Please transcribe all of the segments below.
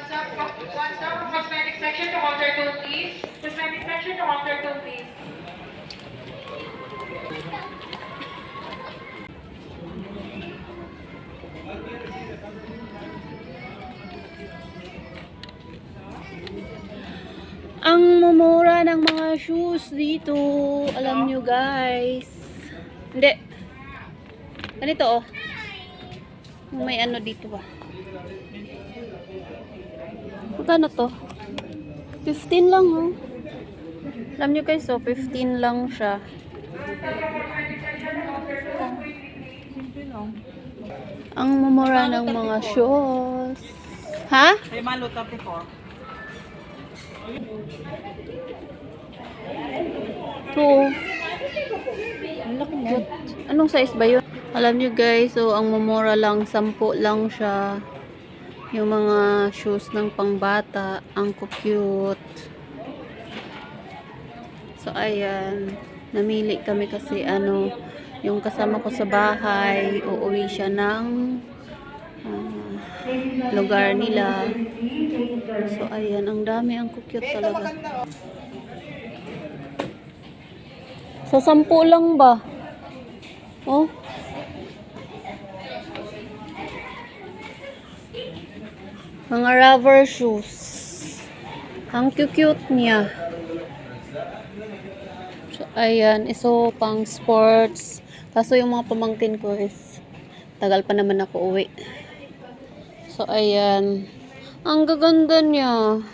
One stop from cosmetic section to counter 2, please. Cosmetic section to counter 2, please. Ang mumura ng mga shoes dito. Alam nyo guys. Hindi. Ganito oh. May ano dito ba? Magkano to? 15 lang oh. Alam nyo guys oh, 15 lang siya. Ang mumura ng mga shoes. Ha? May malo 34. Ito. Ang laki niya. Anong size ba yun? Alam nyo guys, so ang mumura lang, 10 lang siya. Yung mga shoes ng pangbata, ang cute. So ayan, namili kami kasi ano, yung kasama ko sa bahay, uuwi siya ng lugar nila. So ayan, ang dami, ang cute talaga. Sa 10 lang ba? Oh. Mga rubber shoes. Ang cute niya. So ayan, iso pang sports. Kaso yung mga pamangkin ko is tagal pa naman ako uwi. So ayan, ang gaganda niya.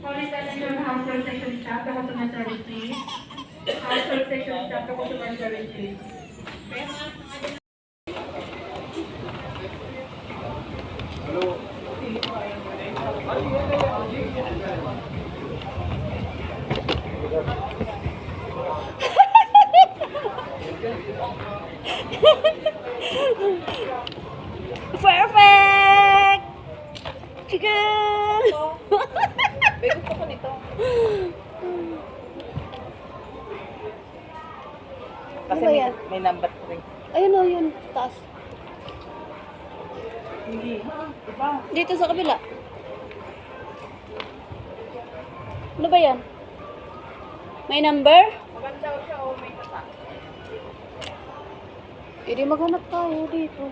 Police attention, household section staff, the customer service, please. Household section staff, the customer service, please. Perfect! Chicken! Bago ko ko nito. Kasi Ano ba yan? may number 3. Ayun o, yun. Taas. Hindi. Diba? Dito sa kabila. Ano ba yan? May number? Maganda siya o may tata. Hindi maghanap tayo dito.